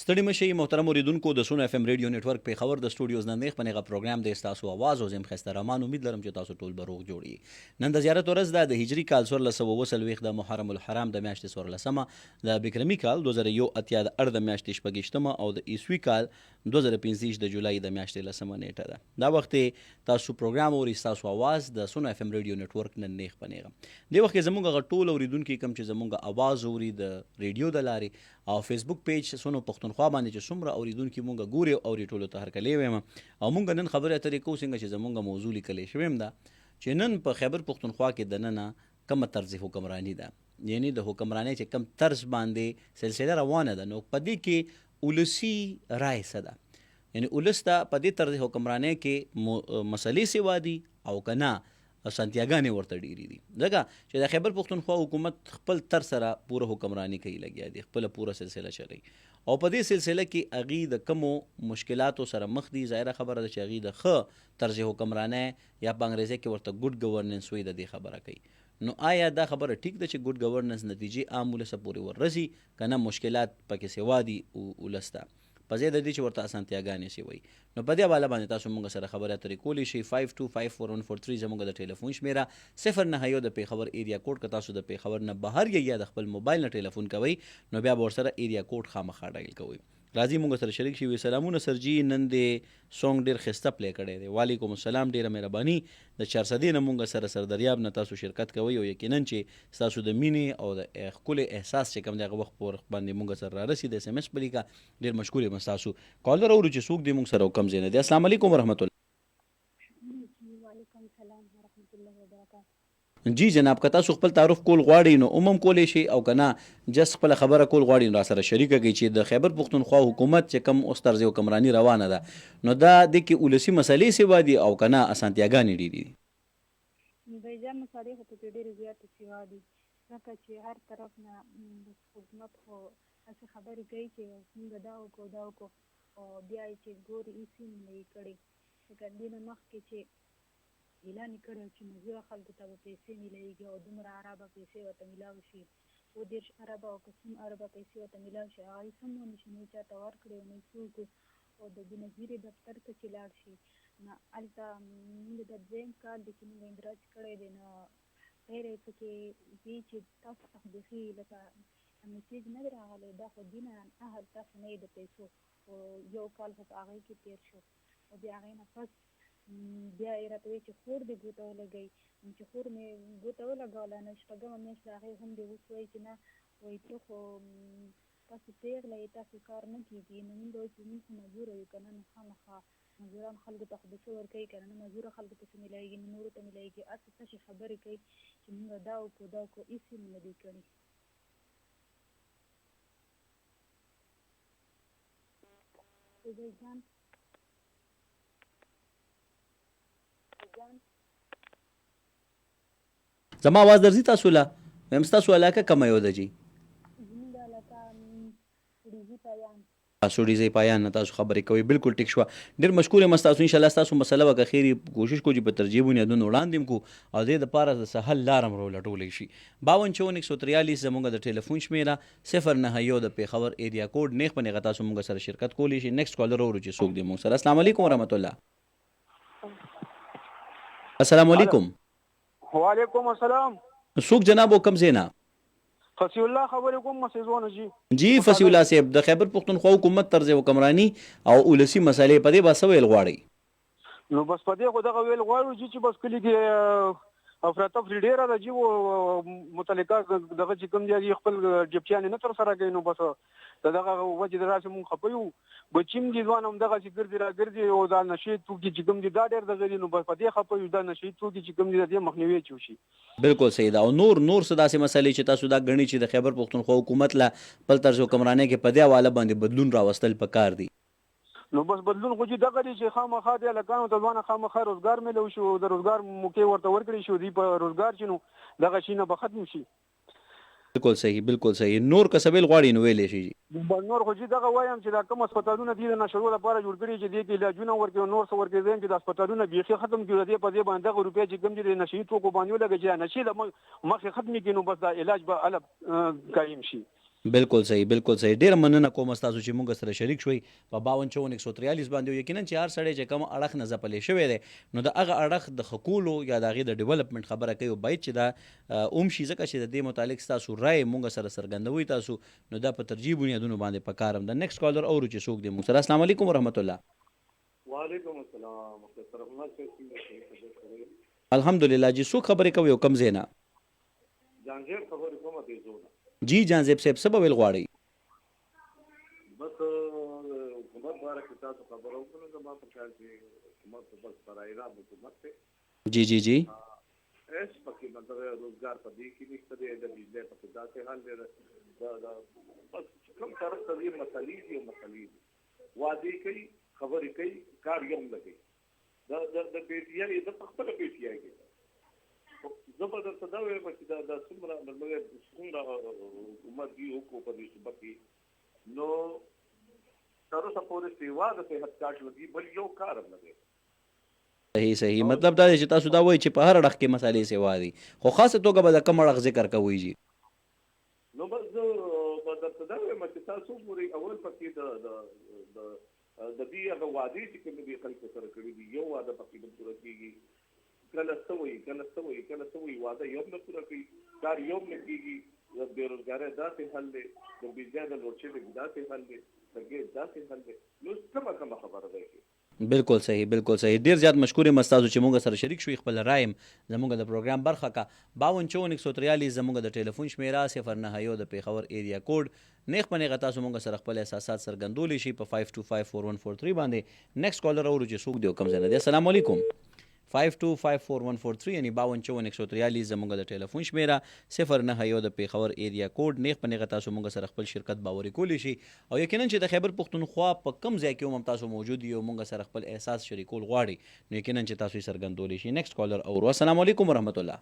ستړي مشي محترم اوریدونکو د سونو اف ام ریډیو نتورک پیښور د سټوډیوز نن نیخ پنهغه پروګرام د تاسو आवाज او زم خسته رحمان امید لرم چې تاسو ټول بروغ جوړي نن د زیارت ورځ د هجری کال 1420 د محرم الحرام د میاشتې 14مه د بکرمی کال 2001 اتیا د ارد میاشتې شپږشتمه او د عیسوي کال 2015 د جولای د میاشتې لسمه نیټه ده دا وخت تاسو پروګرام او تاسو आवाज د سونو اف ام ریډیو نتورک نن نیخ پنهغه دی وخت زموږ ټول اوریدونکو کم چې زموږ आवाज اوري د ریډیو د لاري او فیسبوک پیج سونو پښتونخوا باندې چې څومره اوریدونکو مونږ ګوري او ټولو ته هرکلی وایم او مونږ نن خبره اترې کوو څنګه چې زمونږ موضوع لیکلې شویم ده چې نن په خیبر پښتونخوا کې د ننه کومه طرز حکمرانی ده یعنی د حکمرانی چې کم طرز باندې سلسله روانه ده نو په دې کې ولسی رائے څه ده یعنی ولس ته په دې طرز حکمرانی کې مسلې سیوا دي او کنه سانتیاګانې ورته ډېرې دي ځکه چې د خیبر پښتونخوا حکومت خپل تر سره پوره حکمرانی کوي لګیا دي خپل پوره سلسله چلی او په دې سلسله کې هغې د کمو مشکلاتو سره مخ دي ظاهره خبره ده چې هغې د ښه طرز حکمرانی یا په انګریزي کې ورته ګډ ګورننس وایي د دې خبره کوي نو آیا دا خبره ټیک ده چې ګډ ګورننس نتیجې عام ولسه پورې وررسي که نه مشکلات پکې سوا دي ولس ته په ځای د دې چې ورته اسانتیاګانې سوی نو په دې حواله باندې تاسو موږ سره خبرې اترې کولی شئ 52544143 زموږ د ټلیفون شمیره 09 د پیښور ایریا کوډ که تاسو د پیښور نه بهر یا د خپل موبایل نه ټلیفون کوئ نو بیا به ورسره ایریا کوډ خامخا ډایل کوئ راځي موږ سره شریک شي سلامونه سرجی نن د سونګ ډیر خسته پلی کړی دی وعلیکم السلام ډیره مهرباني د 400 نه موږ سره سردریاب نه تاسو شرکت کوئ او یقینا چې تاسو د مینې او د ښکلي احساس چې کوم دغه وخت په وخت باندې موږ سره رارسي د SMS په لیکه ډیر مشکور یم تاسو کالر اورو چې څوک دی موږ سره کم زینه دی السلام علیکم ورحمت الله وعلیکم السلام ورحمت الله وبرکاته جی جناب که تاسو خپل تعارف کول غواړئ نو عموم کولی شي او که نه جس خپله خبره کول غواړئ نو راسره شریکه کړئ چې د خیبر پښتونخوا حکومت چې کوم اوس طرز حکمراني روانه ده نو دا د کې ولسي مسلې سیوا دي او که نه اسانتیاګانې ډېرې دي بیجا مسالې خو پکې ډېرې زیاتې سیوا دي ځکه چې هر طرف نه د حکومت خو هسې خبرې کوي چې موږ دا وکړو دا وکړو او بیا یې چې ګوري هېڅ یې نه کړي لکه دې نه مخکې چې اعلان یې کړی چې مزدوره خلکو ته به پیسې میلایږي او دومره اربه پیسې ورته میلاو شي 2 اربه او که څوم اربه پیسې ورته میلاو شي هغه هېڅ هم ونه شي نه یې چاته ورکړي او نه یې څوک او د بېنظیرې دفتر ته چې لاړ شي نو هلته موږ د دویم کال دی چې موږ اندراج کړی دی نو غیر یې پکې وي چې تاسو ته خو بیخي لکه میسیج نه دی راغلی دا خو دینه اهل تاسو نه یې د پیسو او یو کال خو په هغې کې تېر شو او بیا هغې نه پس بیا یې راته وایي چې خور دې ګوته ولګوئ چې خور مې ګوته ولګوله نو شپږمه میاشت د هغې هم دې اوس وایي چې نه وایي ته خو تاسو پېغله یې تاسو کار نه کېږي نو موږ وایو چې موږ خو مزدوره یو که نه نو خامخا مزدوران خلکو ته خو به څه ورکوي که نه نه مزدوره خلکو ته څه میلایږي نو نورو ته میلایږي هسې تشې خبرې کوي چې موږ دا وکړو دا وکړو هېڅ یې نه دي کړي جان زما आवाज درځي تاسو له ویم ستاسو علاقه کومه یو ده جی زموږ علاقه سوډیزي پایان سوډیزي پایان نه تاسو خبرې کوئ بالکل ټیک شوه ډېر مشکور یم ستاسو انشاءالله ستاسو مسله به که خیر کوشش کوو چې په ترجیح بنیادونو وړاندې کو او دې دپاره د څه حل لاره م راولټولی شي 525443 زموږ د ټلیفون شمېره 09 د پیښور ایریا کوډ نیغ په نیغه تاسو موږ سره شرکت کولی شي نیکسټ کالر اورو چې څوک دی موږ سره السلام علیکم ورحمت الله السلام علیکم وعلیکم السلام څوک جناب او کم ځای نه فصیح الله خبرې کوم مسیزونه جی فصیح الله صاحب د خیبر پښتونخوا حکومت طرز حکمرانی او ولسي مسلې په دې به څه ویل غواړئ نو بس په دې خو دغه ویل غواړو چې بس کلي کې افراتفري ډېره ده چې متعلقه دغه چې کوم دی خپل ډیپټیانې نه ترسره کوي نو بس د دغه وجې د راسې مونږ خفه یو بچیم دي ځوان همدغه چې ګرځي را ګرځي او دا نشې توکي چې کوم دي دا ډېر دغه دي نو بس په دې خفه یو دا نشې توکي چې کوم دي د دې مخنیوی چې وشي بالکل صحیح ده او نور څه داسې مسلې چې تاسو دا ګڼئ چې د خیبر پښتونخوا حکومت له خپل طرز حکمرانۍ کې په دې حواله باندې بدلون راوستل پکار دي نو بس بدلون خو چې دغه دی چې خامخا د هلکانو ته ځوانه خامخا روزګار میلو شو د روزګار موقع ورته ورکړی شو دوی په روزګار چې نو دغه شي نه به ختم شي بالکل صحیح نور که څه ویل غواړئ نو ویلی شي نور خو چې دغه وایم چې دا کوم هسپتالونه دي د نشرو لپاره جوړ کړي چې دې کې علاجونه ورکوي نور څه ورکوي زه یم چې د هسپتالونه بیخي ختم کړي د دې په دې باندې دغه روپۍ چې کوم دي د نشهي توکو باندې ولګوي چې نشي د مخکې ختمې کړي نو بس دا علاج به هله قایم شي بالکل صحیح ډیره مننه کوم تاسو چې مونږ سره شریک شوي په 52 باندې یقینا چې هر سړی چې کوم اړخ نه ځپلی شوی دی نو د هغه اړخ د خکولو یا د هغې د ډیولپمنټ خبره کوي باید چې دا اوم شي ځکه چې د دې متعلق ستاسو رای مونږ سره څرګندوي تاسو نو دا په ترجیح بنیادونو باندې پکار هم د نیکسټ کالر اورو چې څوک دی مونږ سره السلام علیکم ورحمت الله وعلیکم السلام مختصر رحمت صاحب الحمدلله جی څوک خبرې کوي او کم ځای نه جانجیر خبرې کومه دی زونه جی جانزیب صاحب څه به ویل غواړئ بس حکومت باره کې تاسو خبره وکړو زما په خیال چې حکومت بس برای رام حکومت دی جی ایس پکې مطلب روزګار په دې کې نشته دی د بجلی په داسې حال دی بس کوم طرف ته دې مسلې دي وعدې کوي خبرې کوي کار یې هم لګي د پیټیا یې د خپل پیټیا کې زه به درته دا وایم چې دا څومره حکومت دی وکړو په دې صوبه کې نو تر اوسه پورې سیوا د صحت کارت لګي بل یو کار هم نه دی صحیح مطلب دا دی چې تاسو دا وایي چې په هر اړخ کې مسالې سیوا دي خو خاصه توګه به د کوم اړخ ذکر کوئ جی نو بس زه درته دا وایم چې تاسو پورې اول پکې د دې هغه وعدې چې کومې دي خلکو سره کړي دي یو وعده پکې نه پوره کېږي کله څه وایي وعده یو نه پوره کوي کار یو نه کېږي د بېروزګارۍ داسې حل دی د بجلی د لوډ شیډینګ داسې حل دی د ګیس داسې حل دی نو کومه خبره دی بالکل صحیح ډیر زیات مشکور یم تاسو چې مونږ سره شریک شوي خپل رایم زموږ د پروګرام برخه کا 52 زموږ د ټلیفون شمیره 09 د پیښور ایریا کوډ نیغ په نیغه تاسو مونږ سره خپل احساسات څرګندولی شي په 52544143 باندې نیکسټ کالر اورو چې څوک دی او کوم ځای نه دی السلام علیکم 52544143 یعنی 52 زموږ د ټلیفون شمیره 09 د پیښور ایریا کوډ نیغ په نیغه تاسو مونږ سره خپل شرکت باوري کولی شي او یقینا چې د خیبر پښتونخوا په کم ځای کې هم تاسو موجود یو مونږ سره خپل احساس شریکول غواړي نو یقینا چې تاسو یې څرګندولی شي نیکسټ کالر اورو السلام علیکم ورحمت الله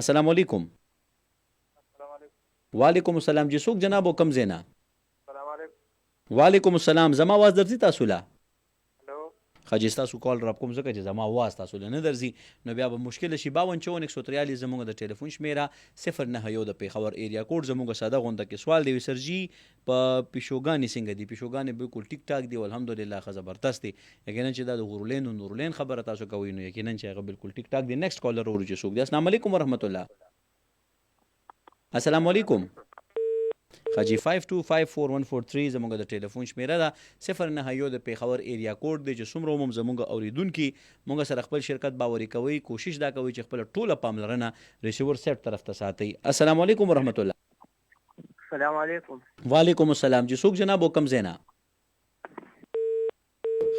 السلام علیکم وعلیکم السلام جی څوک جناب او کم ځای نه السلام علیکم وعلیکم السلام زما आवाज درځي تاسو له خاجي ستاسو کال را کوم ځکه چې زما आवाज تاسو له نه درځي نو بیا به مشکل شي 52 زموږ د ټلیفون شمیره 09 د پیښور ایریا کوډ زموږ ساده غونډه کې سوال دی سرجی په پیشوګانې څنګه دي پیشوګانې بالکل ټیک ټاک دی الحمدلله ښه زبردست دي یقینا چې دا د غورلین او نورلین خبره تاسو کوئ نو یقینا چې هغه بالکل ټیک ټاک دی نیکسټ کالر ورو چې څوک دی السلام علیکم ورحمت الله السلام علیکم خاجي 52544143 زموږ د ټلیفون شمیره ده 09 د پیښور ایریا کوډ دی چې څومره هم زموږ اوریدونکي مونږ سره خپل شرکت باوري کوي کوشش دا کوي چې خپل ټوله پاملرنه ریسیور سیټ طرف ته ساتي السلام علیکم ورحمت الله السلام علیکم وعلیکم السلام جی څوک جناب او کم زینا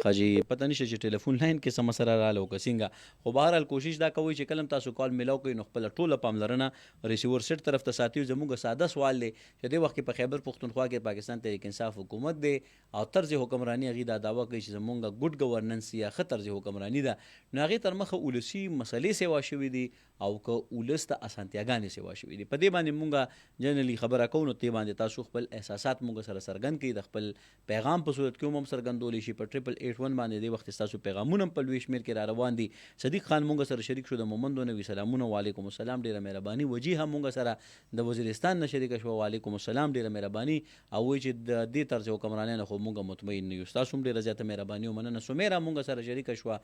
خاجي پته نشته چې ټلیفون لاین کې سم سره رااله او کسینګه خو بهرحال کوشش دا کوي چې کلم تاسو کال میلاو کوئ نو خپل ټوله پاملرنه ریسیور سیټ طرف ته ساتي زموږ ساده سوال دی چې د وخت په خیبر پښتونخوا کې پاکستان تحریک انصاف حکومت دی او طرز حکمرانی غي دا داوا کوي چې زموږ ګډ گورننس یا خطر حکمرانی ده نو هغه تر مخه ولسی مسلې سیوا شوې دي او که ولست اسانتیاګانې سیوا شوې دي په دې باندې مونږه جنرالي خبره کوو نو ته باندې تاسو خپل احساسات مونږ سره څرګند کړئ د خپل پیغام په صورت کې هم څرګندولی شي په 8881 باندې د وخت تاسو پیغامونه په لوي شمیر کې را روان دي صدیق خان مونږ سره شریک شو د مومندو نوی سلامونه وعلیکم السلام ډیره مهرباني وجیه مونږ سره د وزیرستان نه شریک شو وعلیکم السلام ډیره مهرباني او چې د دې طرز حکمرانانو خو مونږ مطمئن نه یو تاسو ډیره زیاته مهرباني ومننه سمیرا مونږ سره شریک شو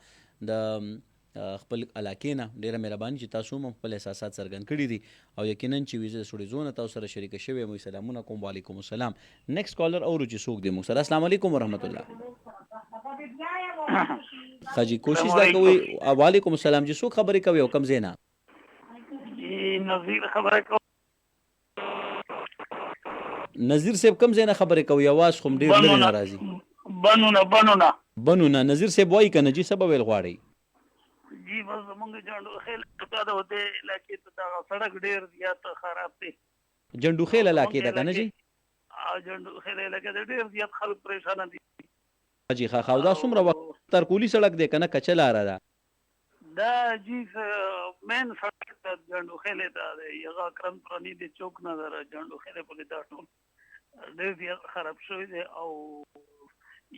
د خپل علاقې نه ډیره مهرباني چې تاسو هم خپل احساسات څرګند کړي دي او یقینا چې ویزه سړي زونه تاسو سره شریک شوی مو سلامونه کوم وعلیکم السلام نیکسټ کالر اورو چې څوک دی مو سره السلام علیکم ورحمت الله خاجي کوشش دا کوي وعلیکم السلام چې څوک خبرې کوي او کم زینا جی نظیر خبره کوي نظیر صاحب کم زینا خبرې کوي आवाज خو ډیر لري ناراضي بنونه نظیر صاحب وای کنه جی سبب ویل غواړي جی بس زمونږ جانډو خیل پتا ده وته علاقې ته دا سړک ډیر زیات خراب دی جنډو خیل علاقې ده کنه جی جنډو خیل علاقې ډیر زیات خلک پریشان دي جی خا دا څومره وخت تر کولی سړک دی کنه کچل را ده دا جی مین سړک ته جنډو خیل ته یغه کرم پرانی دی چوک نه در جنډو خیل په دا ټول ډیر زیات خراب شوی دی او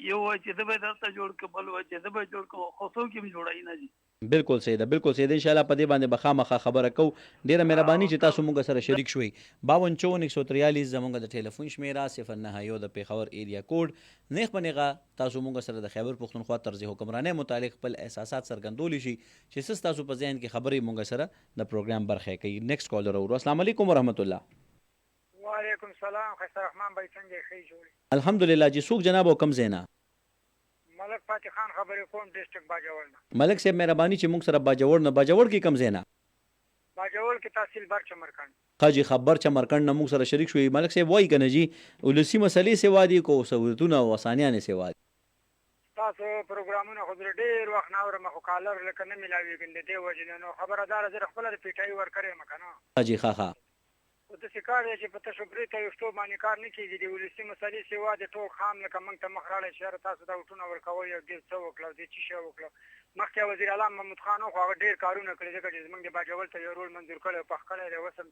یو چې د به درته جوړ کبل و چې د به جوړ کو خو څوک هم جوړای نه دي بالکل صحیح ده، بالکل صحیح ده. انشاءالله په دې باندې به خامخا خبره کوو. ډېره مهرباني چې تاسو مونږ سره شریک شوئ. 52 54 143 زمونږ د ټلیفون شمیره 09 د پېښور ایریا کوډ. نیغ په نیغه تاسو مونږ سره د خیبر پښتونخوا طرز حکمرانۍ متعلق خپل احساسات څرګندولی شي چې څه ستاسو په ذهن کې خبرې مونږ سره د پروګرام برخه کوي. نیکسټ کالر اورو. السلام علیکم ورحمت الله. وعلیکم السلام. خسته رحمان بھائی څنګه ښه جوړ؟ الحمدلله. جی څوک جناب او کم زینا؟ ملک فاتح خان خبرې کوم، ډیسټریکټ باجوړ نه. ملک صاحب مهرباني چې مونږ سره باجوړ نه، باجوړ کې کم زینا؟ باجوړ کې تحصیل بر چمرکند. خاجي خبر چمرکند نه مونږ سره شریک شوي. ملک صاحب وایي کنه جی ولسی مسلې سیوا دي کو سہولتونه او اسانیانې سیوا دي. تاسو پروګرامونه خو ډېر وخت نه اورم، خو کالر لکه نه ملاویږي د دې وجې نه. نو خبردار زه خپله د پیټۍ ورکړی یم که نه. خاجي ښه خو داسې کار دی چې په تشو برې ته یو شتو باندې کار نه کېږي. د ولسي مسلې سیوا د ټول خام لکه موږ ته مخ راړی چې یاره تاسو دا وټونه ورکوئ او ډېر څه وکړه او دې څه شی وکړه. مخکې وزیر اعلی محمود خان و خو هغه ډېر کارونه کړي، ځکه چې زموږ د باجوړ ته یو رول منظور کړی او پخ کړی دی. اوس هم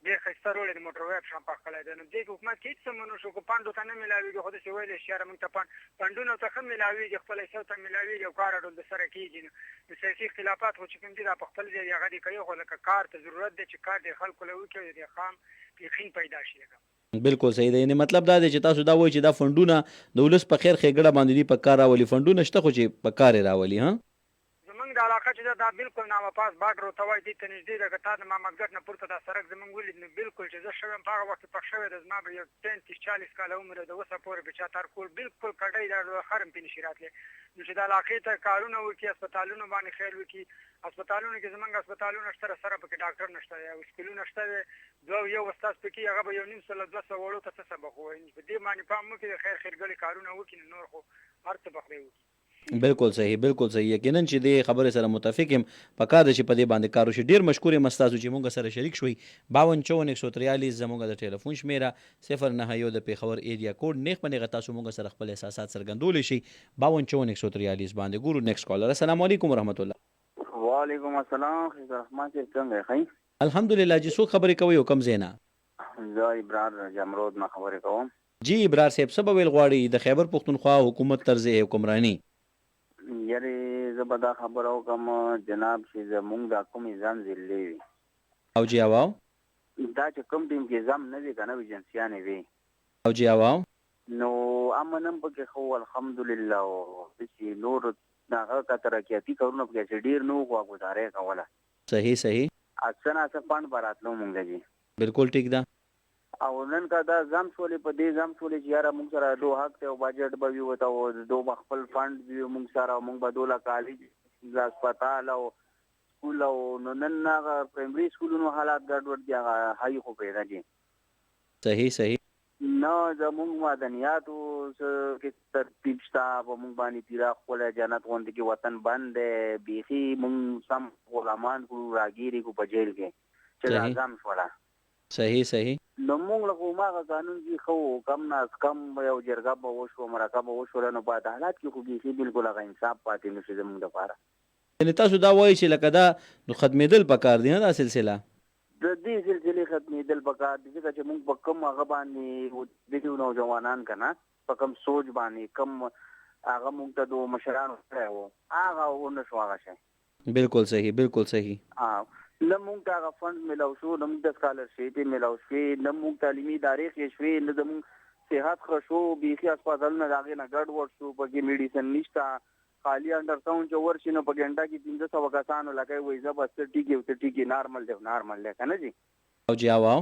ډېر ښایسته رول یې د موټر وې په شان پخ کړی دی. نو دې حکومت کې هېڅ څه ونه شو. که پنډو ته نه میلاوېږي خو داسې ویلی شي یاره موږ ته پنډونو ته ښه میلاوېږي، خپل حیثیت ته میلاوېږي او کار ډول د سره کېږي. نو سیاسي اختلافات خو چې کوم دي دا په خپل ځای هغه دې کوي، خو لکه کار ته ضرورت دی چې کار دې خلکو له وکړي، د خام یقین پیدا شي. بالکل صحیح ده. یعنې مطلب دا دی چې تاسو دا وایي چې دا فنډونه د ولس په خیر ښېګړه باندې دي په کار راولي. فنډونه شته خو چې په کار یې راولي. زمونږ د علاقه چې دا بالکل نامپاس باډر ورته وایي، دې ته نږدې ده. که تا د محمدګټ نه پورته دا سړک زمونږ ولید نو بالکل چې زه شوی یم په هغه وخت کې پخ شوی ده. زما به یو 35-40 کاله عمر د اوسه پورې به چا تار کول بالکل کډۍ دا خر هم پرې نشي راتلی. نو چې د علاقې ته کارونه وکړي، هسپتالونو باندې خیر وکړي. هسپتالونو کې زمونږ هسپتالونه شته، سره پکې ډاکټر نشته دی او سکولونه شته دی. یو استاد پکې هغه به 1,900-200 وړو ته څه سبق ووایي. په دې باندې پام وکړي، د خیر ښېګړې کارونه وکړي، نور خو هر څه به خدای وکړي. بالکل صحیح، بالکل صحیح. یقینا چې دې خبرې سره متفق یم. په کار ده چې په دې باندې کار وشي. ډېر مشکور یم ستاسو چې مونږ سره شریک شوئ. 52 54 143 زموږ د ټلیفون شمیره 09 د پېښور ایریا کوډ. نیغ په نیغه تاسو مونږ سره خپل احساسات څرګندولی شي 52 54 143 باندې. ګورو نیکسټ کالر. السلام علیکم ورحمت الله. وعلیکم السلام. خیز رحمان صاحب څنګه ښه؟ الحمدلله. جی څوک خبرې کوئ او کم ځای نه؟ زه ابرار جمرود نه خبرې کوم. جی ابرار صاحب څه به ویل غواړئ د خیبر پښتونخوا حکومت طرز حکمراني؟ یارې زه به دا خبره وکړم جناب چې زمونږ دا کوم نظام ضلعې وي او جی اواو دا چې کوم ټیم کې نظام نه وي که نه ایجنسیانې وي او جی اواو نو امن هم پکې خو الحمدلله او چې نور هغه که ترقیاتي کارونه پکې چې ډېر نه وو خو ګزاره یې کوله. صحیح صحیح. څه نه څه فنډ به راتلو مونږ جي. بالکل ټیک ده. او نن که دا ځم شولې په دې ځم شولې چې یاره مونږ سره دو حق دی او بجټ به وي ورته او دو به خپل فنډ وي مونږ سره او مونږ به دوله کالج هسپتال او سکول او نو نن هغه پرایمري سکولونو حالات ګډوډ دي، هغه هاي خو پیدا دي. صحیح صحیح. نو زمونږ مدنیاتو کې ترتیب شته په مونږ باندې تیرا خپل جنت غوندې کې وطن بند دی بیخي مونږ سم غلامان کړو راګیري کو په جیل کې چې دا ځم شوله. صحیح صحیح. نو مونږ له خو ماغه قانون چې خو کم ناز کم یو جرګه به وشو مرکه به وشوله نو په عدالت کې خو بیخي بالکل هغه انصاف پاتې نشي زمونږ دپاره. یعنې تاسو دا وایئ چې لکه دا نو ختمېدل پکار دي نه دا سلسله؟ د دې سلسلې ختمېدل پکار دي ځکه چې مونږ په کوم هغه باندې دغه نوجوانان که نه په کوم سوچ باندې کوم هغه مونږ ته د مشرانو کړی وو هغه ونه شو هغه شی. بالکل صحیح بالکل صحیح. نه مونږ ته هغه فنډ میلاو شو، نه مونږ ته سکالرشپ میلاو شوې، نه مونږ تعلیمي ادارې ښې شوې، نه زمونږ صحت ښه شو. بیخي هسپتالونه د هغې نه ګډوډ شو، پکې میډیسن نشته. خالي انډرساؤنډ چې ورشي نو په ګنټه کې 1500 کسانو لکه وایي زه به څه ټیکې او څه ټیکې نارمل دی نارمل دی که نه جي. او جی اواو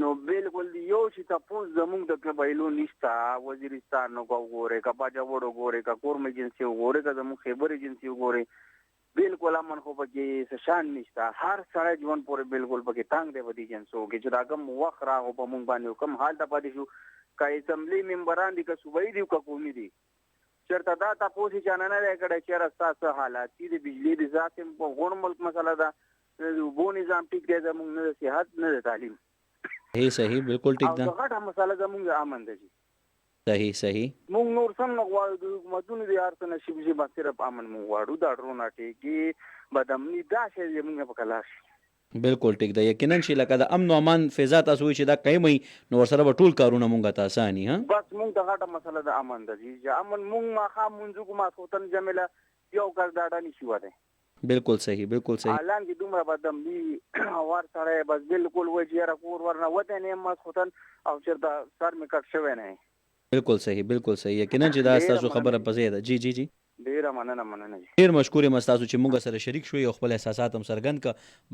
نو بالکل یو چې تپوس زمونږ د قبایلو نشته. وزیرستان وګورئ که باجوړ وګورئ که کورم ایجنسي وګورئ که زمونږ خیبر ایجنسي وګورئ بالکل امن خو پکې څه شان نشته. هر سړی ژوند پورې بالکل پکې تنګ دی په دې ایجنسو کې چې دا کوم وخت راغو په مونږ باندې کوم حال ته پاتې شو که اسمبلي ممبران دي که صوبایي دي که قومي دي چېرته دا تپوس یې چا نه دی کړی چېرې ستا څه حالات دي. د بجلي د ذات په غوړ ملک مسله ده، د اوبو نظام ټیک دی زمونږ، نه د صحت نه د تعلیم. صحیح صحیح بالکل ټیک ده. او غټه مسله زمونږ امن ده جي. صحیح صحیح. مونږ نور سم نه غواړو د حکومتونو د هر څه نصیب شي، بس صرف امن مونږ غواړو. دا ډرونه ټیکي بدامني دا شی زمونږ په کلار شي. بالکل ټیک ده. یقینا چې لکه د امن او امان فضا تاسو وایئ چې دا قایم وي نو ورسره به ټول کارونه مونږ ته اساني. بس مونږ ته غټه مسله د امن ده جي. چې امن مونږ ماښام مونځو کو ماسخوتن جمله یو کس ډاډه نشي وتی. بالکل صحیح بالکل صحیح الان کې دومره بدم ور سره بس بالکل وایي چې یاره کور ورنه وته نه یم ماسخوتن او چېرته سر مې کټ شوی نه. بالکل صحیح بالکل صحیح. یقینا چې دا ستاسو خبره په ځای ده. جی جی جی ډیره مننه جی. ډیر مشکور یم تاسو چې موږ سره شریک شوي او خپل احساسات هم څرګند ک.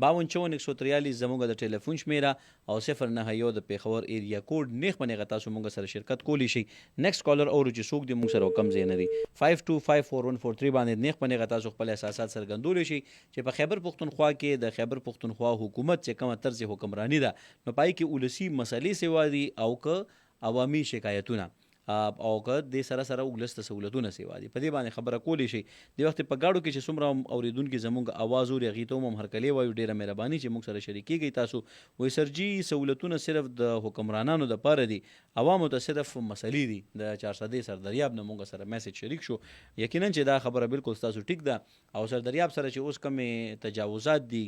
524143 زموږ د ټلیفون شمیره او 091 د پیښور ایریا کوډ نیخ باندې تاسو موږ سره شرکت کولی شي. نیکست کالر اور چې څوک دی موږ سره کم زین دي 52544143 باندې نیخ باندې تاسو خپل احساسات څرګندول شي چې په خیبر پختونخوا کې د خیبر پختونخوا حکومت چې کومه طرز حکمرانی ده نو پای کې ولسی مسلې سیوا دي او ک عوامي شکایتونه او که د سره سره وګلسته سہولتونه سیوا دي په دې باندې خبره کولی شي. د وخت په گاډو کې چې څومره اوریدونکو زموږ आवाज اوري غیته هم هرکلی وایو ډیره مهرباني چې موږ سره شریکیږي. تاسو وای سرجی سہولتونه صرف د حکمرانانو د پاره دي عوامو ته صرف مسلې دي. د 400 سردریاب نه موږ سره میسج شریک شو. یقینا چې دا خبره بالکل تاسو ټیک ده او سردریاب سره چې اوس کم تجاوزات دي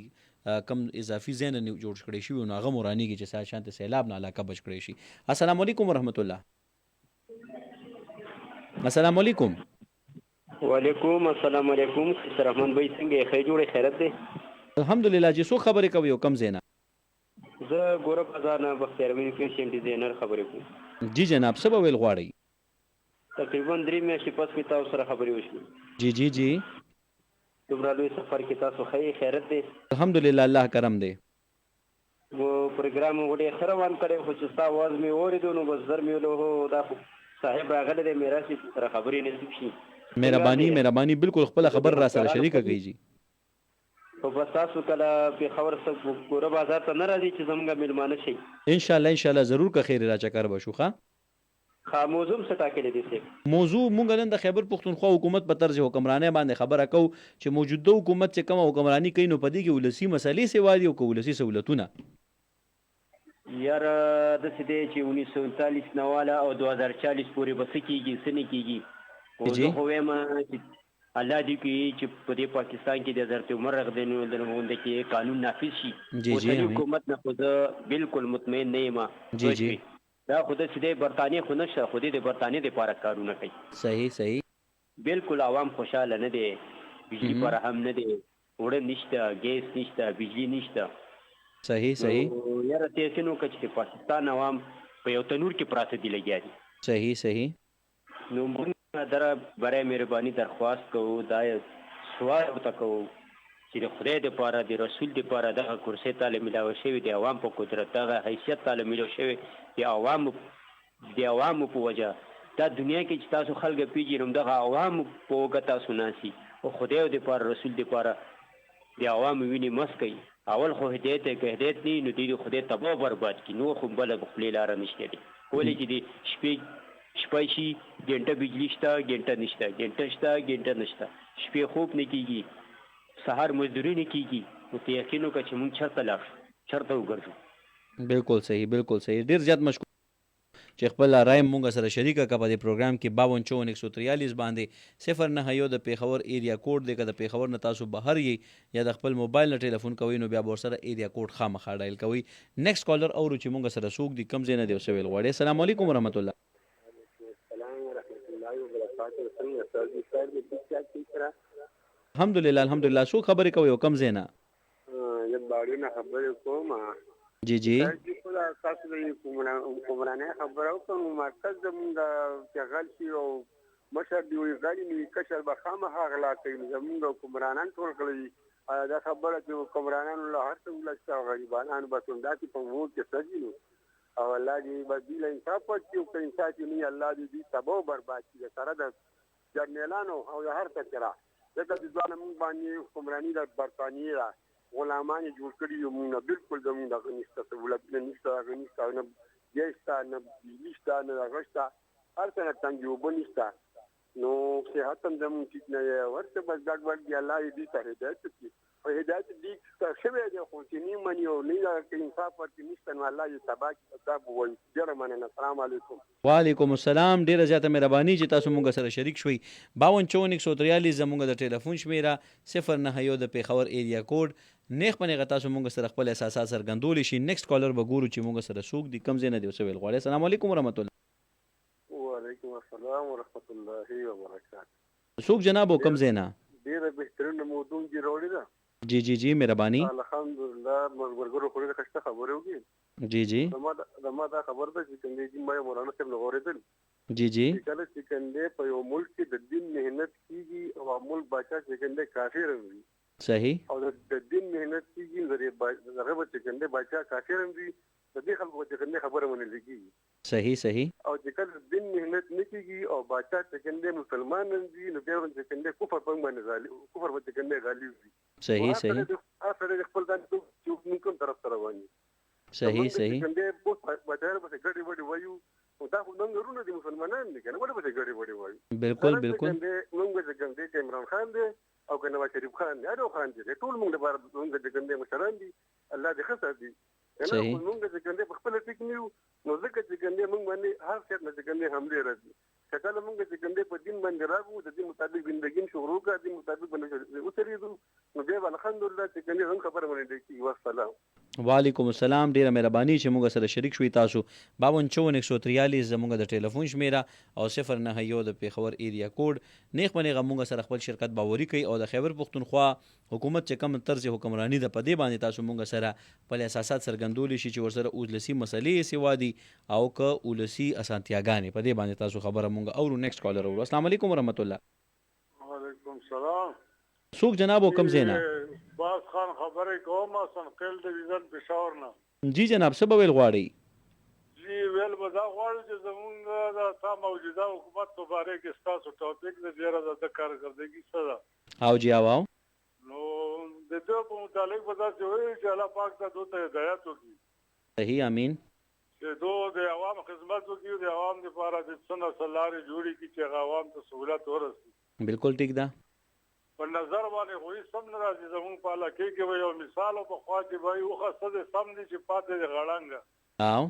کم اضافي زین نه جوړ کړی شي نو هغه مورانیږي چې سات شانت سیلاب نه علاقه بچ کړی شي. السلام علیکم ورحمت الله. السلام علیکم. وعلیکم السلام علیکم. رحمان بھائی څنګه خیر جوړه خیرت دی؟ الحمدلله. جی سو خبرې کوي او کم زینا؟ زه ګوره بازار نه بختیار وین پیشنټ ډیزاینر خبرې کوم. جی جناب څه به ویل غواړئ؟ تقریبا 3 میاشتې پس می تاسو سره خبرې وشوې. جی جی جی دومره لوی سفر کې تاسو خیرت دی؟ الحمدلله الله کرم دی. و پروګرام وړي خروان کړي خو چې تاسو आवाज می اوریدو نو بس زر می له دا صاحب راغله د میراثي سره خبرې نصیب شي. مهرباني بالکل خپل خبر را سره شریکه کیږي. او بس تاسو کله په خبر سره ګوره بازار ته نه راځي چې زموږ میلمانه شي. ان شاء الله ضرور که خیر را چکر بشو. ښه موضوع څه ټاکلې دي؟ موضوع مونږ نن د خیبر پختونخوا حکومت په طرز حکمرانۍ باندې خبره کوو چې موجوده حکومت چې کوم حکمرانی کوي نو په دې کې ولسی مسلې سیوا دي او ولسی سہولتونه. یار د سده چې 1939 نواله او 2040 پورې بس کېږي سنې کېږي. او زه خو وایم چې الله دې کوي چې په دې پاکستان کې د حضرت عمر رضی الله عنه غونډه کې قانون نافذ شي. جی حکومت نه خو بالکل مطمئن نه یم. جی دا خو د سده برتانیې خو نشه خو د برتانیې د لپاره کارونه کوي. صحیح بالکل عوام خوشاله نه دي. بجلی پر هم نه دي. وړه نشته، ګیس نشته، بجلی نشته. صحیح یاره تاسو نو کچې پاکستان عوام په یو تنور کې پراته دي لګیا دي. صحیح نو موږ دره برای مهرباني درخواست کوو دا سوال ورته کوو چې د خدای دپاره د رسول دپاره دغه کرسۍ تاله میلاوه شوې د عوام په قدرت دغه حیثیت تاله میلاو شوې د عوامو په وجه دا دنیا کې چې تاسو خلک پیژنئ دغه عوامو په وګه تاسو ناسي او خدای دپاره رسول دپاره د عوامو وینې مس کوي. اول خو هدایت که هدایت نه نو دوی خدای تباه برباد کړي نو خو بله خپلې لاره نشته دي. ولې چې د شپه شي ګنټه بجلی شته ګنټه نشته ګنټه شته ګنټه نشته شپې خوب نه کېږي سهار مزدوري نه کېږي نو ته یقین وکړه چې موږ چېرته لاړ شو چېرته وګرځو. بالکل صحیح ډېر زیات مشکور چې خپل رای مونږ سره شریکه کړه په دې پروګرام کې 524143 باندې 091 د پیښور ایریا کوډ دی. که د پیښور نه تاسو بهر یې یا د خپل موبایل نه ټلیفون کوئ نو بیا به ورسره ایریا کوډ خامخا ډایل کوئ. نیکست کالر اورو چې مونږ سره څوک دي کم ځای نه دی څه ویل غواړي. السلام علیکم ورحمت الله. الحمدلله څوک خبرې کوي او کم ځای نه؟ جی تاسو د حکمرانۍ خبره وکړو مرکز زموږ پیغل شي او مشر دی وي غړي نوي کشر به خامخا غلا کوي. زموږ حکمرانان ټول کړي دا خبره چې حکمرانانو له هر څه ولسته غریبانان به همداسې په ووټ کې سږي او الله دې به دوی له انصاف ورکړي او که انصاف یې نه وي الله دې دوی تباه او برباد کړي سره د جرنیلانو او د هر څه سره. ځکه چې ځوانه موږ باندې حکمراني د برطانیې ده غلامان یې جوړ کړي یو موږ نه بالکل زموږ دغه نشته سهولتونه نشته هغه نشته نه ګیس شته نه بجلي شته نه هغه شته هر څه نه تنګې اوبه نشته نو صحت هم زموږ ټیک نه دی. ورته بس ګډوډ دي الله یې دوی ته هدایت وکړي او هدایت دې شوی دی خو چې نه مني او نه انصاف ورکړي نشته نو الله یې تباه کړي. دا به وایي ډېره مننه. السلام علیکم. وعلیکم السلام. ډیره زیاته مهرباني چې تاسو مونږ سره شریک شوي. 524143 زموږ د ټلیفون شمیره 091 د پیښور ایریا کوډ نیخ باندې تاسو مونږ سره خپل احساسات څرګندولی شي. نیکست کالر به ګورو چې مونږ سره څوک دي کم ځای نه دی څه ویل غواړي. السلام علیکم ورحمت الله. وعلیکم السلام ورحمت الله وبرکاته. څوک جناب او کم ځای نه؟ ډېره بهترینه موضوع دې راوړې ده. جی جی جی مهرباني. الحمدلله ملګرو خو ډېره ښایسته خبرې وکړې. جی جی زما دا خبر ده چې کوم دی ما مولانا صاحب نه اورېدل جی جی چې کله چې کوم دی په یو ملک کې د دین محنت کېږي او ملک باچا چې کوم دی کافر وي صحیح او د دین محنت کېږي هغه به چې کوم دی باچا کافر وي د دې خلکو چې کوم دی خبره منل کېږي صحیح صحیح او چې کله دین محنت نه کېږي او باچا چې کوم دی مسلمان وي نو بیا چې کوم دی کفر په باندې غالي کفر به چې کوم دی غالي وي. صحیح صحیح اصل خپل ځان چې موږ کوم طرف ته روان یو. صحیح صحیح کوم دی په باچا به ګډي وډي وایو دا خو ننګرونه دي مسلمانان دي کنه وړه به ګډي وډي وایو. بالکل بالکل موږ چې کوم دی عمران خان دی او که نواز شریف خان دی اډو خان دی ټول موږ لپاره موږ چې کوم دی مشران دي الله دې ښه ساتي. صحیح موږ چې کوم دی په خپل ټیک نیو نو ځکه چې کوم دی موږ باندې هر څه نه چې کوم دی حمله راځي. کله موږ چې کوم دی په دین باندې راغو د دې مطابق زندګی شروع کړه د مطابق باندې اوسېږو نو بیا الحمدلله چې کوم دی هم خبره باندې کی والسلام. وعلیکم السلام. ډیره مهرباني چې موږ سره شریک شوي تاسو. 525143 زموږ د ټلیفون شمیره او 091 د پیښور ایریا کوډ نیخ باندې موږ سره خپل شرکت باوري کوي او د خیبر پښتونخوا حکومت چې کوم طرز حکمرانی د پدې باندې تاسو موږ سره په اساسات سرګندول شي چې ورسره اولسی مسلې سیوا دي او که اولسی اسانتیاګانې په دې باندې تاسو خبره موږ اورو. نیکسټ کالر اورو. السلام علیکم ورحمت الله. وعلیکم السلام. څوک جناب حکم زینا؟ باز خان خبرې کوم سنقل ډیویژن پېښور نه. جی جناب څه به ویل غواړئ؟ جی ویل به دا غواړو چې زمونږ د تا موجوده حکومت په باره کې ستاسو ټاپک د ډېره زیاته کارکردګي څه ده؟ او جی او نو د دې په متعلق به داسې وایي چې الله پاک ته دوی ته هدایت وکړي. صحیح امین. چې دوی د عوام خدمت وکړي د عوام لپاره د څه نسل لارې جوړې کړي چې هغه عوام ته سهولت ورسي. بالکل ټیک ده. په نظر باندې خو هېڅ سم نه راځي زمونږ په علاقې کې به یو مثال او پخوا چې به وایي اوښه څه دی سم دي چې پاتې دی غړنګه او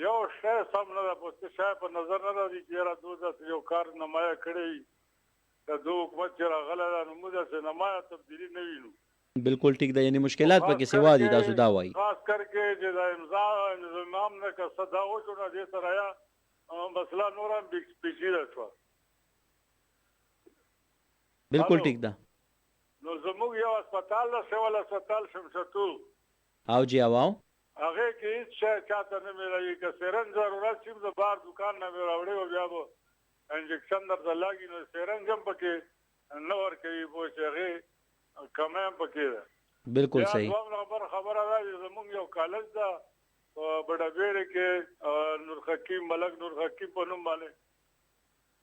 یو شی سم نه ده په څه شی په نظر نه راځي چې یاره دوی داسې یو کار نمایه کړی وي د دوی حکومت چې راغلی ده نو موږ داسې نمایه تبدیلي نه وینو. بالکل ټیک ده. یعنی مشکلات پکې سوا دي تاسو دا وایي. خاص کر کې چې د امضا نظام نه که څه دا وشو نو دې سره یا مسله نور هم پیچیده شوه. بالکل ټیک ده. نو زموږ یو هسپتال ده سیول هسپتال شمشتو او جی او هغې کې هېڅ شی چاته نه میلاوي که سیرنج ضرورت شي د بار دکان نه مې راوړی او بیا به انجکشن درته لاګي نو سیرنج هم پکې نه ورکوي پوه چې هغې کمی هم پکې ده. بالکل صحیح. بیا دویم خبره ده چې زموږ یو کالج ده په بډهبېړې کې نور حکیم ملک نور حکیم په نوم باندې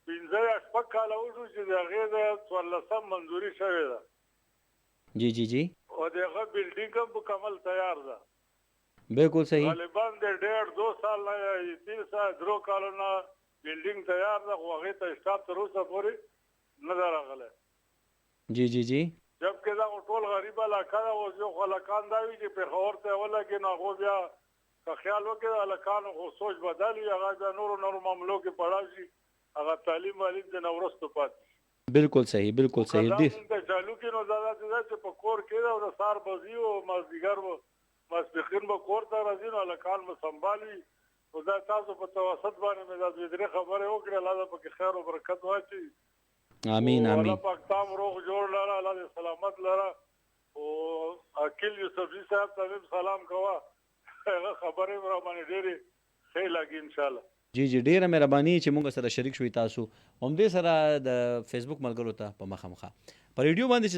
15 یا 6 کاله وشو چې د هغې د 14 منظوري شوې ده. جی جی جی. او د هغه بلډینګ هم په کمل تیار ده. بالکل صحیح. غالبا د 1.5-2 سال نه یا 3 سال 3 کالو نه بلډینګ تیار ده خو هغې ته اسټاف تر اوسه پورې نه ده راغلی. جی جی جی. جبکې دا ټول غریب علاقه ده اوس یو خو هلکان دا وي چې پېښور ته یې ولګي نو هغو بیا که خیال وکړي د هلکانو خو سوچ بدل وي هغه بیا نورو معاملو کې پړاو شي هغه تعلیم والیم د نه وروسته پاتې. بالکل صحیح بالکل صحیح. موږ ته چالو کې نو دا داسې ده چې په کور کې ده او د سهار به ځي او مازدیګر به ماسپښین به کور ته راځي نو هلکان به سنبال وي. نو دا تاسو په توسط باندې مې دا دوې درې خبرې وکړې الله دې پکې خیر او برکت واچوي. امین امین. الله پاک تام روغ جوړ لره الله دې سلامت لره. او عقیل یوسفزي صاحب ته هم سلام کوه هغه خبرې را باندې ډېرې ښې لګي انشاءالله. جی جی ډیره مهرباني چې موږ سره شریک شوي تاسو همدې سره د فیسبوک ملګرو ته په مخه په ریډیو باندې چې